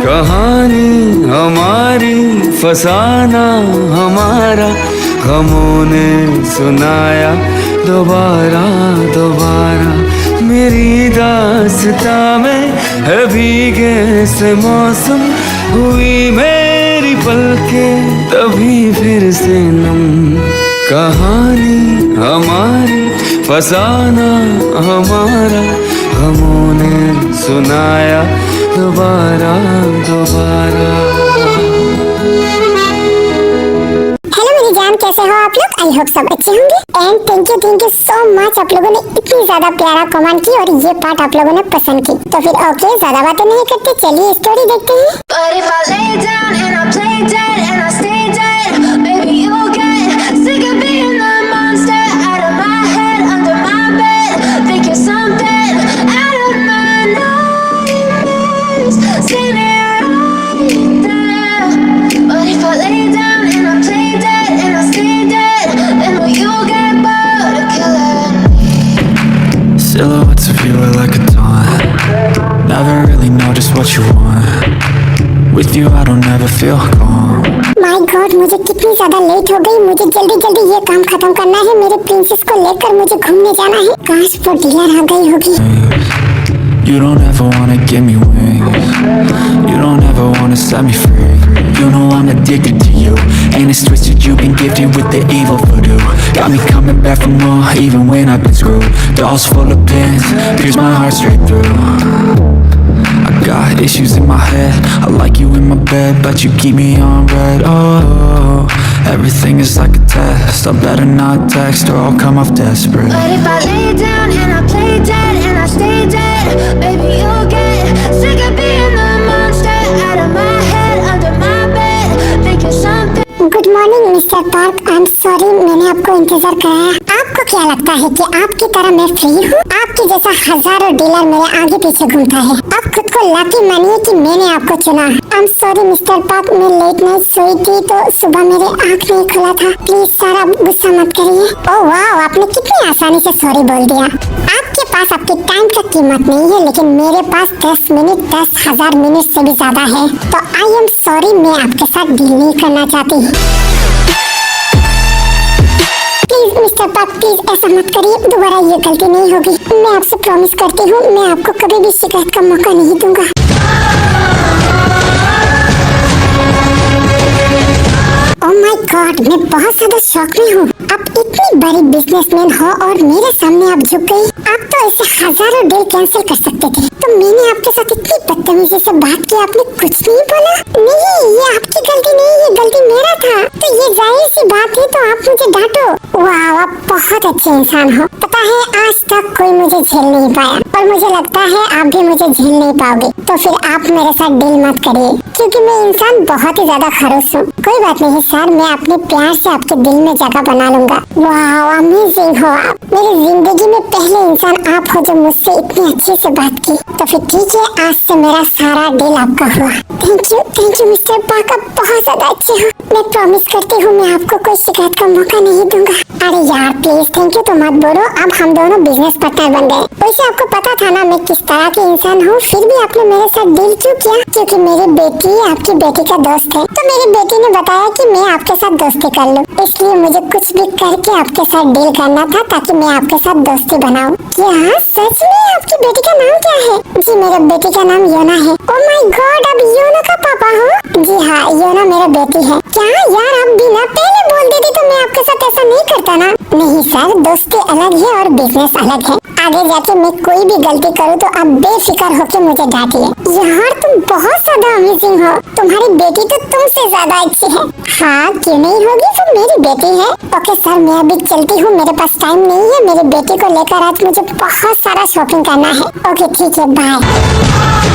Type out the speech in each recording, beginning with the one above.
कहानी हमारी फसाना हमारा, गमों ने सुनाया दोबारा दोबारा। मेरी दास्ता में है भीगे से मौसम, हुई मेरी पलकें तभी फिर से नम। कहानी हमारी फसाना हमारा, गमों ने सुनाया दोबारा दोबारा। हेलो मेरी जान, कैसे हो आप लोग? आई होप सब अच्छे होंगे। And thank you so much, आप लोगों ने इतनी ज्यादा प्यारा कमेंट की और ये पार्ट आप लोगों ने पसंद की। तो फिर ओके, ज्यादा बातें नहीं करते, चलिए स्टोरी देखते हैं। Silhouettes of you are like a taunt. Never really know just what you want. With you I don't ever feel calm. My God, मुझे कितनी ज्यादा लेट हो गई। मुझे जल्दी जल्दी ये काम खत्म करना है। मेरे प्रिंसेस को लेकर मुझे घूमने जाना है। काश वो डियर आ गई होगी। You don't ever wanna give me wings. You don't ever wanna set me free. You know I'm addicted to you, and it's twisted. You've been gifted with the evil voodoo. Got me coming back for more, even when I've been screwed. Dolls full of pins, pierce my heart straight through. I got issues in my head. I like you in my bed, but you keep me on red. Oh, everything is like a test. I better not text or I'll come off desperate. But if I lay down and I play dead and I stay dead, baby you'll get sick of being the monster out of my head, under my bed, thinking something. Good morning mister park, I am sorry मैंने आपको इंतजार कराया। आपको क्या लगता है कि आपकी तरह मैं फ्री हूँ? आपके जैसा हजारों डीलर मेरे आगे पीछे घूमता है। आप खुद को लकी मानिए कि मैंने आपको चुना। I am sorry mister park, मैं लेट नाइट सोई थी तो सुबह मेरे आँख नहीं खुला था। प्लीज सर आप गुस्सा मत करिए। ओह वाह, आपने कितनी आसानी से सॉरी बोल दिया। आपके पास आपके टाइम का कीमत नहीं है, लेकिन मेरे पास 10 मिनट 10,000 मिनट से भी ज्यादा है। तो आई एम सॉरी, मैं आपके साथ डील नहीं करना चाहती। प्लीज मिस्टर पार्क, प्लीज ऐसा मत करिए, दोबारा ये गलती नहीं होगी। मैं आपसे प्रॉमिस करती हूँ, मैं आपको कभी भी शिकायत का मौका नहीं दूंगा। ओह माय गॉड, मैं बहुत ज्यादा शॉक में हूँ। आप इतनी बड़ी बिजनेसमैन हो और मेरे सामने आप झुक गई। आप तो ऐसे हजारों डील कैंसिल कर सकते थे। तो मैंने आपके साथ इतनी बदतमीजी से बात की, आपने कुछ नहीं बोला। नहीं, ये आपकी गलती नहीं, ये गलती मेरा था। तो ये जाहिर सी बात है, तो आप मुझे डांटो। वाह, आप बहुत अच्छे इंसान हो। पता है आज तक कोई मुझे झेल नहीं पाया और मुझे लगता है आप भी मुझे झेल नहीं पाओगे। तो फिर आप मेरे साथ डील मत करिए, क्योंकि मैं इंसान बहुत ही ज्यादा खड़ूस हूँ। कोई बात नहीं सर, मैं अपने प्यार से आपके दिल में जगह बना लूंगा। वाह, अमेजिंग हो आप। मेरी जिंदगी में पहले इंसान आप हो जो मुझसे इतनी अच्छे से बात की। तो फिर ठीक है, आज से मेरा सारा डील आपका हुआ। थैंक यू मिस्टर पार्क, आप बहुत ज्यादा अच्छे हो। मैं प्रॉमिस करती हूँ मैं आपको कोई शिकायत का मौका नहीं दूंगा। अरे यार प्लीज थैंक यू तो मत बोलो, अब हम दोनों बिजनेस पार्टनर बन गए। वैसे आपको पता था ना मैं किस तरह के इंसान हूँ, फिर भी आपने मेरे साथ डील क्यों किया? क्योंकि मेरी बेटी आपकी बेटी का दोस्त है। तो मेरी बेटी ने बताया कि मैं आपके साथ दोस्ती कर लूँ, इसलिए मुझे कुछ भी करके आपके साथ डील करना था ताकि मैं आपके साथ दोस्ती बनाऊँ। क्या सच में? आपकी बेटी का नाम क्या है? जी मेरे बेटी का नाम योना है। ओह माय गॉड, आप योना का पापा हो? जी हाँ, योना मेरा बेटी है। क्या यार, आप बिना पहले बोल देते तो मैं आपके साथ ऐसा नहीं करता ना। नहीं सर, दोस्ती अलग है और बिजनेस अलग है। आगे जाके मैं कोई भी गलती करूँ तो आप बेफिक्र होके मुझे डांटिए। यार तुम बहुत ज्यादा अमेजिंग हो, तुम्हारी बेटी तो तुमसे ज्यादा अच्छी है। हाँ क्यों नहीं होगी, वो मेरी बेटी है। ओके सर, मैं अभी चलती हूँ, मेरे पास टाइम नहीं है। मेरी बेटी को लेकर आज मुझे बहुत सारा शॉपिंग करना है। ओके ठीक है, बाय।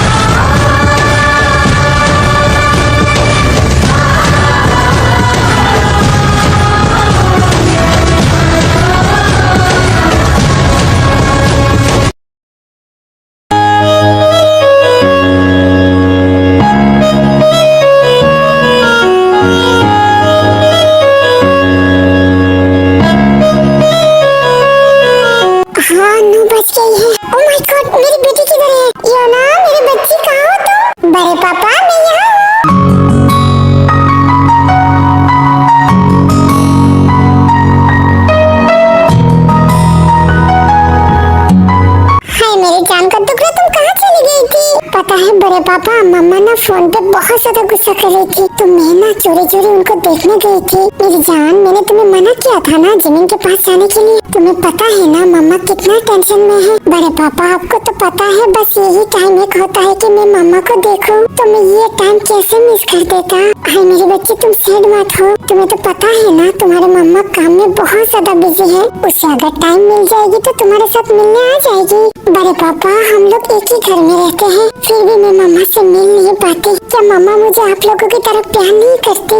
बड़े पापा, मम्मा ना फोन पे बहुत ज्यादा गुस्सा कर रही थी, तो मैं ना चोरी चोरी उनको देखने गई थी। मेरी जान, मैंने तुम्हें मना किया था ना जिमिन के पास जाने के लिए। तुम्हें पता है ना मम्मा कितना टेंशन में है। बड़े पापा, आपको तो पता है बस यही टाइम एक होता है कि मैं मम्मा को देखूं, तो मैं ये टाइम कैसे मिस कर देता। हाय मेरे बच्चे, तुम सैड मत हो। तुम्हें तो पता है ना तुम्हारे मम्मा काम में बहुत ज्यादा बिजी है। उसे अगर टाइम मिल जाएगी तो तुम्हारे साथ मिलने आ जाएगी। बड़े पापा, हम लोग एक ही घर में रहते हैं, फिर भी मैं मम्मा से मिल नहीं पाती। क्या मम्मा मुझे आप लोगों की तरह प्यार नहीं करती?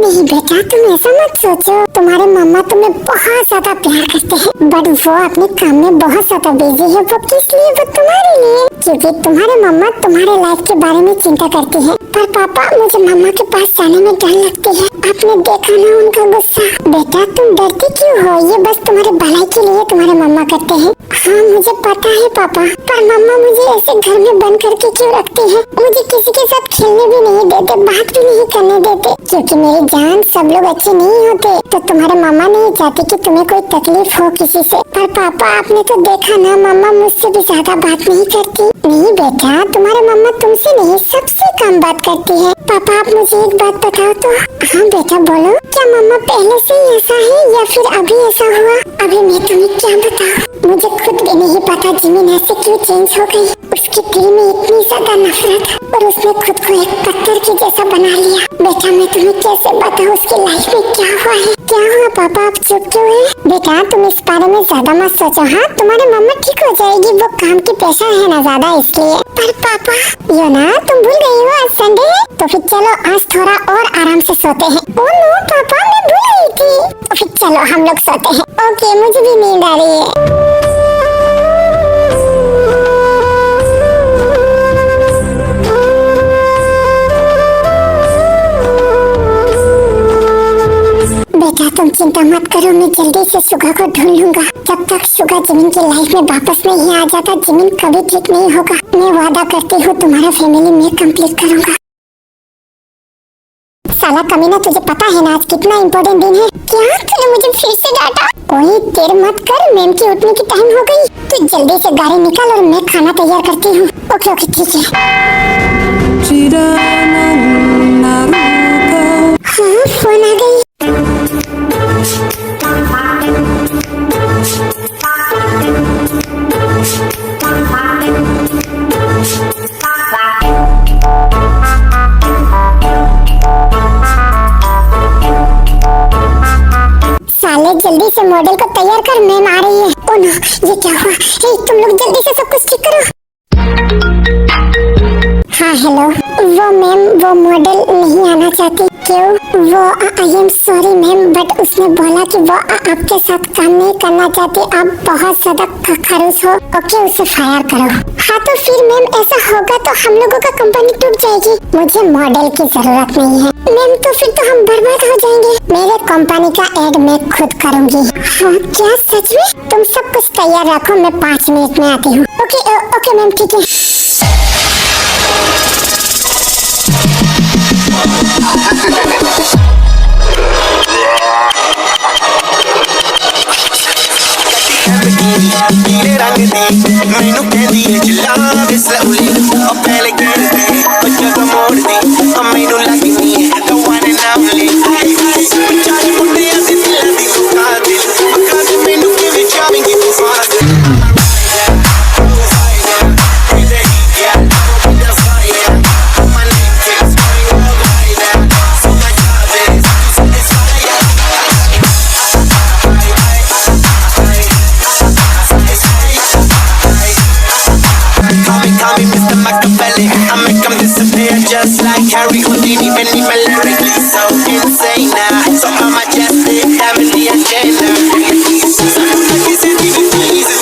नहीं बेटा, तुम ऐसा मत सोचो। तुम्हारे मम्मा तुम्हें बहुत ज्यादा प्यार करते हैं, बट वो अपने काम में बहुत ज्यादा बिजी है। वो किस लिए? वो तुम्हारे लिए, क्योंकि तुम्हारे मम्मा तुम्हारे लाइफ के बारे में चिंता करती है। पर पापा, मुझे मम्मा के पास जाने में डर लगती है। आपने देखा ना उनका गुस्सा। बेटा, तुम डरती क्यों हो? ये बस तुम्हारे भलाई के लिए तुम्हारे मम्मा करते हैं। हाँ मुझे पता है पापा, पर मम्मा मुझे ऐसे घर में बंद करके क्यों रखते हैं? मुझे किसी के साथ खेलने भी नहीं देते, बात भी नहीं करने देते, क्योंकि मेरी जान, सब लोग अच्छे नहीं होते। तो तुम्हारे मम्मा नहीं चाहते कि तुम्हें कोई तकलीफ हो किसी से। पर पापा, आपने तो देखा ना, मम्मा मुझसे भी ज्यादा बात नहीं करती। नहीं बेटा, तुम्हारे मम्मा तुमसे नहीं सबसे कम बात करती है। पापा, आप मुझे एक बात बताओ तो। हाँ बेटा बोलो, क्या मम्मा पहले से ही ऐसा है या फिर अभी ऐसा हुआ? अभी मैं तुम्हें क्या बताऊँ, मुझे खुद भी नहीं पता जिमिन ऐसे क्यों चेंज हो गई। उसके दिल में इतनी ज्यादा नफरत और उसने खुद को एक पत्थर के जैसा बना लिया। बेटा, मैं तुम्हें कैसे बताऊँ उसकी लाइफ में क्या हुआ है? क्या हुआ पापा, आप चुप क्यों हैं? बेटा, तुम इस बारे में ज्यादा मत सोचो। हाँ, तुम्हारी मम्मा ठीक हो जाएगी, वो काम की प्रेशर है ना ज्यादा इसलिए। पर पापा, यो ना, तुम भूल गई हो आज संडे है, तो फिर चलो आज थोड़ा और आराम से सोते हैं। ओह नो पापा, मैं भूल गई थी। तो फिर चलो हम लोग सोते हैं। ओके, मुझे भी नींद आ रही है। बेटा, तुम चिंता मत करो, मैं जल्दी से सुगा को ढूंढ लूंगा। जब तक सुगा जिमिन की लाइफ में वापस नहीं आ जाता, जिमिन कभी ठीक नहीं होगा। मैं वादा करती हूँ तुम्हारा फैमिली मैं कंप्लीट करूंगा। साला कमीना, तुझे पता है ना आज कितना इम्पोर्टेंट दिन है? क्या तूने मुझे फिर से डांटा? कोई देर मत कर, मैम की उठने की टाइम हो गई। तू जल्दी से गाड़ी निकाल और मैं खाना तैयार करती हूँ। ओके ओके ठीक है। हाँ, फोन आ गई। साले, जल्दी से मॉडल को तैयार कर, मैम आ रही है। ओह नो, ये क्या हुआ? हे, तुम लोग जल्दी से सब कुछ ठीक करो। हाँ हेलो, वो मैम, वो मॉडल नहीं आना चाहती। क्यों? वो I am sorry ma'am, but उसने बोला कि वो आपके साथ काम नहीं करना चाहती। आप बहुत ज्यादा खड़ूस हो। ओके, उसे फायर करो। हाँ तो फिर मैम ऐसा होगा तो हम लोगों का कंपनी टूट जाएगी। मुझे मॉडल की जरूरत नहीं है मैम, तो फिर तो हम बर्बाद हो जाएंगे। मेरे कंपनी का एड मैं खुद करूँगी। हाँ क्या सच में? तुम सब कुछ तैयार रखो, मैं 5 मिनट में आती हूँ। ओके ओके मैम, ठीक है। मैनू कहदी है चला वे सौली ओ पहले कहदी ओ जग मोड़ दी ओ मैनू लगनी है the one and only चार मुंडे ऐसे दिल दी मुका दे मैनू किवे चाहेंगी तू सारा just like Harry Houdini, Benny lyrically so insane now. So I'm majestic, having the agenda. So this is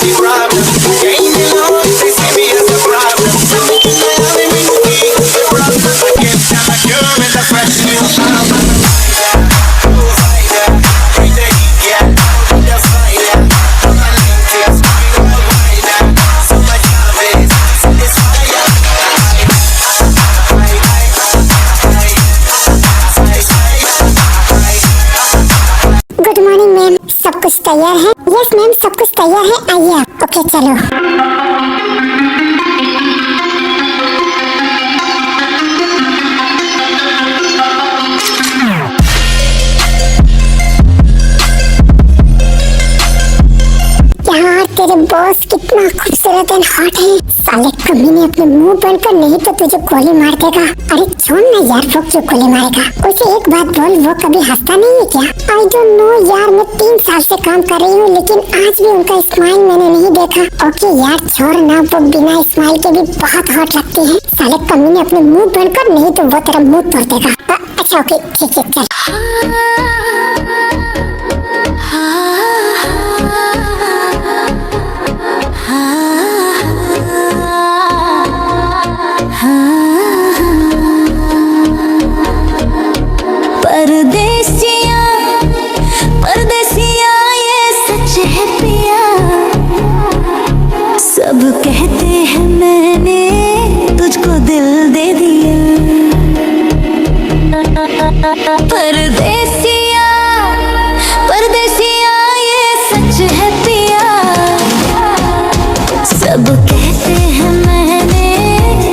the problem. Ain't it long, they see me as a problem. So making my love and making me the problem. I can't tell a girl with a fresh new album. सब कुछ तैयार है? Yes ma'am, सब कुछ तैयार है, आइए आप। ओके चलो। खूबसूरत एंड हॉट है। साले कमीने अपने मुंह बंद कर, नहीं तो तुझे गोली मार देगा। अरे छोड़ ना यार, वो क्यों गोली मारेगा? उसे एक बात बोल, वो कभी हंसता नहीं है क्या? आई डोंट नो यार, मैं 3 साल से काम कर रही हूँ, लेकिन आज भी उनका स्माइल मैंने नहीं देखा। ओके यार छोड़ ना, वो बिना स्माइल के भी बहुत हॉट लगती है। साले कमीने अपने मुंह बंद कर, नहीं तो वो तेरा मुंह तोड़ देगा। अच्छा ओके ठीक है चल। परदेसिया परदेसिया ये सच है पिया, सब कहते हैं मैंने तुझको दिल दे दिया। परदेसिया परदेसिया ये सच है पिया, सब कहते हैं मैंने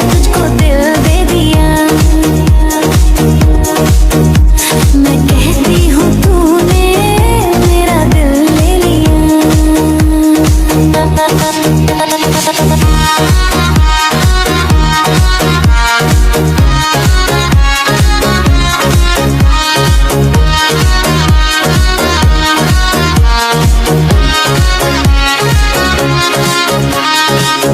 तुझको दिल दे दिया। मैं कहती हूँ तूने मेरा दिल ले लिया।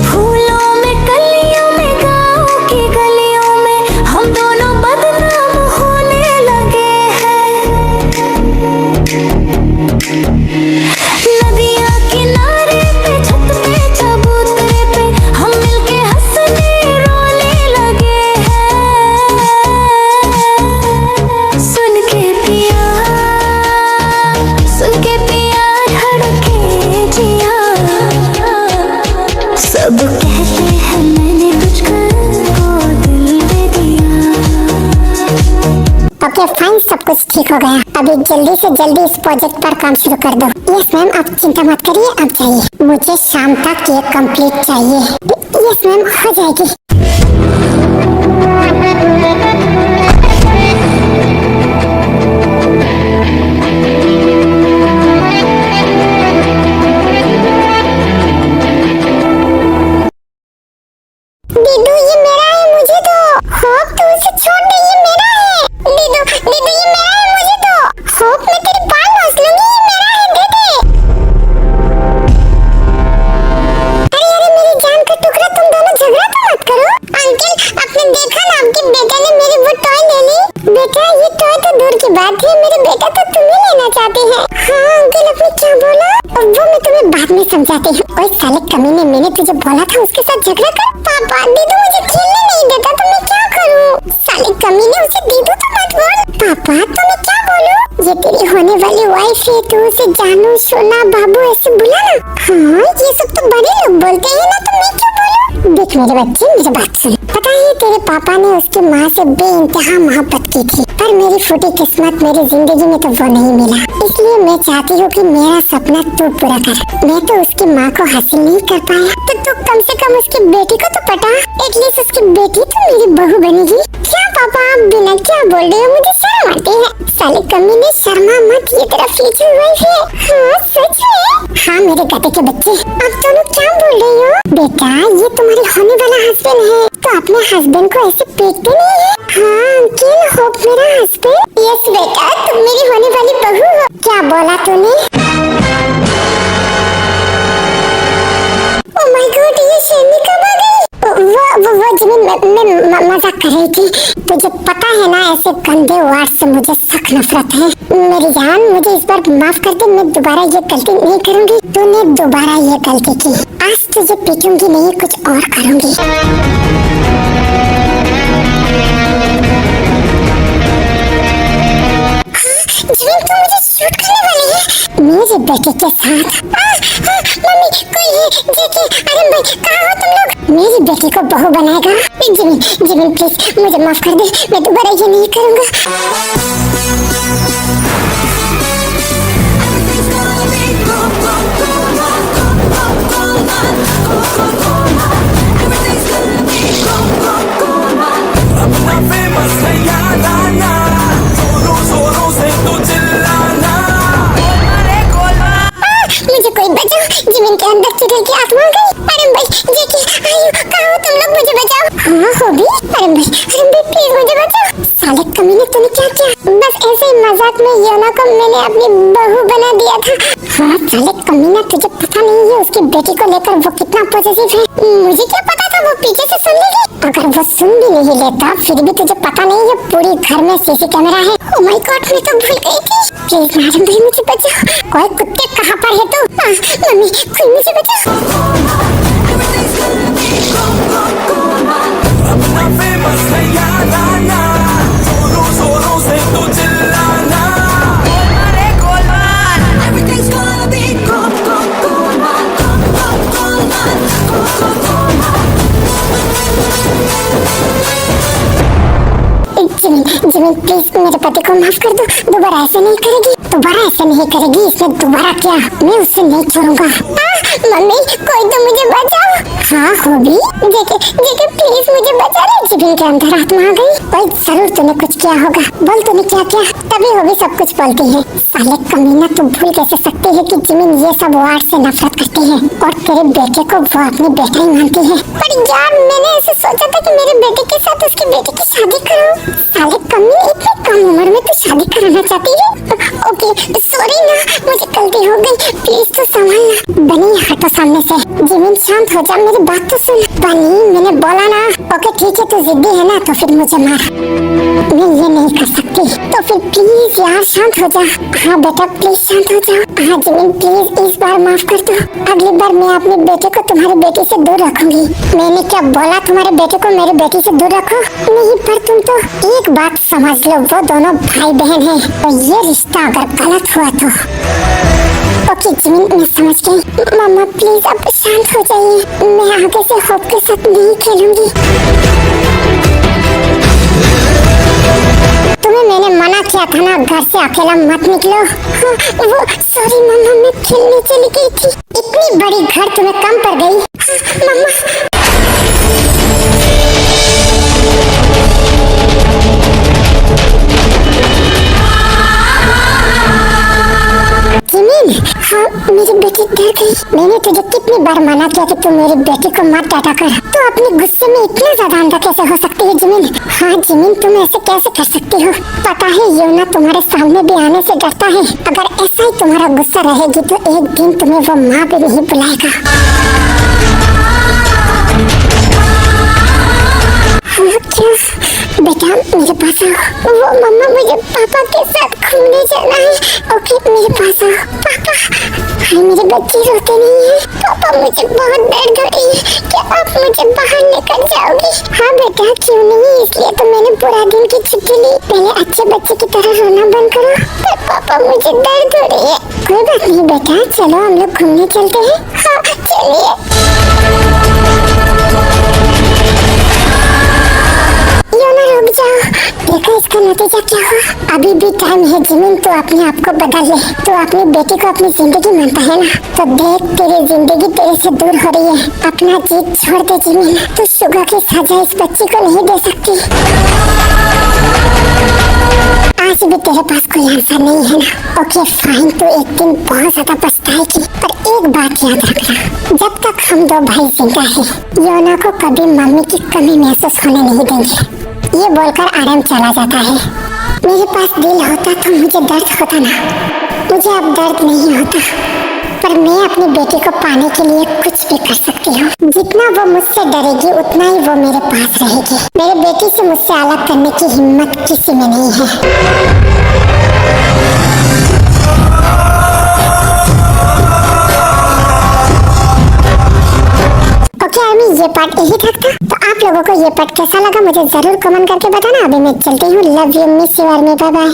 फूलों में कलियों में गाँव की गलियों में हम दोनों बदनाम होने लगे हैं। नदियाँ किनारे पे छत पे चबूतरे पे हम मिलके हंसने रोने लगे हैं। सुन के पिया धड़के जिया, सब कहते हैं मैंने तुझको दिल दे दिया। ओके फाइन, सब कुछ ठीक हो गया। अभी जल्दी से जल्दी इस प्रोजेक्ट पर काम शुरू कर दो। यस मैम, आप चिंता मत करिए, अब जाइए। मुझे शाम तक ये कंप्लीट चाहिए। यस मैम, हो जाएगी। दीदू ये मेरा है, मुझे दो। होप तू उसे छोड़ दे, ये मेरा है। दीदू दीदू ये मेरा है, मुझे दो। होप मैं तेरे बाल नोच लूंगी, ये मेरा है, दे दे। अरे अरे मेरी जान का टुकड़ा, तुम दोनों झगड़ा तो मत करो। अंकल आपने देखा ना, आपके बेटा ने मेरी वो टॉय ले ली। बेटा ये टॉय तो दूर की बात है, मेरे बेटा तो तुम्हें लेना चाहते हैं। हाँ अंकल आपने क्या बोला? वो मैं तुम्हें बाद में समझाती हूँ। ओए साले कमीने, मैंने तुझे बोला था उसके साथ झगड़ा कर। पापा दीदू मुझे खेलने नहीं देता, तो मैं क्या करूँ? साले कमीने, उसे दीदू तो मत बोल। पापा तो मैं क्या बोलूँ? ये तेरी होने वाली वाइफ है, तू उसे जानू सोना बाबू ऐसे बुला ना। हाँ ये सब तो बड़े लोग बोलते हैं ना, तो मैं क्यों बोलूँ? देख मेरे बच्चे, मेरी बात सुन। पता है तेरे पापा ने उसकी माँ से बेइंतहा मोहब्बत की थी, पर मेरी फूटी किस्मत मेरी जिंदगी में तो वो नहीं मिला। इसलिए मैं चाहती हूँ कि मेरा सपना तू पूरा कर। मैं तो उसकी माँ को हासिल नहीं कर पाया, तो तू कम से कम उसकी बेटी को तो पटा। एटलीस्ट उसकी बेटी तो मेरी बहू बनेगी। क्या पापा आप बिना क्या बोल रहे हो? मुझे शर्म आती है। साले कमीने, शर्मा मत, ये तेरा फ्यूचर वाइफ है। हाँ सच में। हाँ मेरे गधे के बच्चे, आप दोनों क्या बोल रही हो? बेटा ये तुम्हारे होने वाला हस्बैंड है, तो अपने हस्बैंड को ऐसे पीटते नहीं है। हाँ अंकिल, होप मेरा हस्बैंड। यस बेटा, तुम मेरी होने वाली बहू हो। क्या बोला तूने? ओह माय गॉड, ये शेरनी कब आ गई? वो जिमिन, मैं मजाक कर रही थी। तुझे पता है ना, ऐसे गंदे वर्ड से मुझे सख्त नफरत है। मेरी जान मुझे इस बार माफ कर दे, मैं दोबारा ये गलती नहीं करूंगी। तूने दोबारा ये गलती की, आज तुझे पीटूंगी नहीं, कुछ और करूंगी। जिमिन तू मुझे शूट करने वाली है मेरे बेटे के साथ। मम्मी कोई है, जेके, अरे भाई कहाँ हो तुम लोग? मेरी बेटी को बहू बनाएगा। जिमिन जिमिन प्लीज मुझे माफ कर दे, मैं दोबारा ये नहीं करूँगा। मुझे कोई बचाओ, जिमिन के अंदर चिड़िया की आत्मा आ गई। अरे भाई हाँ होगी। अरे भाई प्लीज मुझे बचाओ। साले कमीने तूने क्या किया? बस ऐसे ही मजाक में योना को मैंने अपनी बहू बना दिया था। हाँ साले कमीना, तुझे पता नहीं है उसकी बेटी को लेकर वो कितना पॉजिटिव है। मुझे क्या पता था वो पीछे से सुन लेगी। अगर वो सुन भी नहीं लेता फिर भी तुझे पता नहीं है पूरी घर में सीसी कैमरा है। ओह माय गॉड, मैं तो भूल गई थी। प्लीज मैडम भाई मुझे बचाओ। कोई कुत्ते कहाँ पर है तू? मम्मी कोई मुझे बचाओ। अपना फेमस है याराना, जोरों जोरों से तू चिल्लाना। Everything's gonna be Jimin please मेरे पति को माफ कर दो। दोबारा ऐसे नहीं करेगी, दोबारा ऐसे नहीं करेगी। इसने दोबारा किया मैं उससे नहीं छोड़ूंगा। मम्मी कोई तो मुझे बचाओ। हाँ होगी, जेके प्लीज मुझे बचा ले। जिमिन के अंदर आत्मा आ गई। कोई जरूर तूने कुछ किया होगा। बोल तूने क्या किया, तभी होगी सब कुछ बोलती है। साले कमीना, तू भूल कैसे सकती है कि जिमिन ये सब वार्ड से नफरत करती है और तेरे बेटे को वो अपनी बेटा ही मानती है। पर यार मैंने ऐसे सोचा था कि मेरे बेटे के साथ उसकी बेटी की शादी करूं। साले कमीने, इतनी कम उम्र में तू शादी कराना चाहती है? ओके सॉरी ना, मुझे गलती हो गई। प्लीज तू संभालना। बनी हटो सामने से। जिमिन शांत हो जा, मेरी बात तो सुन। बनी मैंने बोला ना। ओके ठीक है, तू जिद्दी है ना तो फिर मुझे मार। मैं ये नहीं कर सकती तो फिर प्लीज यार शांत हो जा। हाँ बेटा प्लीज शांत हो जाओ। हाँ जिमिन प्लीज इस बार माफ कर दो। अगली बार मैं अपने बेटे को तुम्हारी बेटी से दूर रखूंगी। मैंने क्या बोला तुम्हारे बेटे को मेरी बेटी से दूर रखो? नहीं पर तुम तो एक बात समझ लो, वो दोनों भाई बहन हैं और ये रिश्ता अगर गलत हुआ तो। ओके जिमिन मैं समझ गई। मामा प्लीज अब शांत हो जाइए। मैं आगे से होप के साथ नहीं खेलूंगी। तुम्हें मैंने मना किया था ना घर से अकेला मत निकलो। हाँ, वो सॉरी मम्मा, मैं खेलने चली गई थी। इतनी बड़ी घर तुम्हें कम पड़ गई? हाँ, मम्मा जिमिन, हाँ मेरी बेटी डर गई। मैंने तुझे कितनी बार मना किया कि तू मेरी बेटी को मत डांटा कर। तू अपने गुस्से में इतना ज्यादा अंधा कैसे हो सकती है जिमिन? हाँ जिमिन तुम ऐसे कैसे कर सकती हो? पता है योना तुम्हारे सामने भी आने से डरता है। अगर ऐसा ही तुम्हारा गुस्सा रहेगी तो एक दिन तुम्हें वो माँ भी नहीं बुलाएगा। हाँ क्या बेटा मेरे पास आओ। वो मम्मा मुझे पापा के साथ घूमने जाना है। ओके मेरे पास आओ। पापा, हाय मेरी बच्ची रोते नहीं है। पापा मुझे बहुत दर्द हो रही है, क्या आप मुझे बाहर लेकर जाओगी? हाँ बेटा क्यों नहीं, इसलिए तो मैंने पूरा दिन की छुट्टी ली। पहले अच्छे बच्चे की तरह रोना बंद करो। पर पापा मुझे दर्द हो रही है। कोई बात नहीं बेटा, चलो हम लोग घूमने चलते हैं। हाँ चलिए। योना रुक जाओ, देखो इसका नतीजा क्या हुआ। अभी भी टाइम है जिमिन, तो अपने आप को बदल ले। तो अपनी बेटी को अपनी जिंदगी मानता है ना, तो देख तेरी जिंदगी तेरे से दूर हो रही है। अपना जीत छोड़ दे जिमिन, तू शुगा की सजा इस बच्ची को नहीं दे सकती। आज भी तेरे पास कोई आंसर नहीं है ना? ओके फाइन, तो एक दिन बहुत ज्यादा पछताएगी। पर एक बात याद रखना, जब तक हम दो भाई जिंदा हैं, योना को कभी मम्मी की कमी महसूस होने नहीं देंगे। ये बोलकर आराम चला जाता है। मेरे पास दिल होता तो मुझे दर्द होता ना। मुझे अब दर्द नहीं होता, पर मैं अपनी बेटी को पाने के लिए कुछ भी कर सकती हूँ। जितना वो मुझसे डरेगी उतना ही वो मेरे पास रहेगी। मेरे बेटी से मुझसे अलग करने की हिम्मत किसी में नहीं है। ये पार्ट यही तक था। तो आप लोगों को ये पार्ट कैसा लगा मुझे जरूर कमेंट करके बताना। अभी मैं चलती हूँ। लव यू, मिस यू और बाय बाय।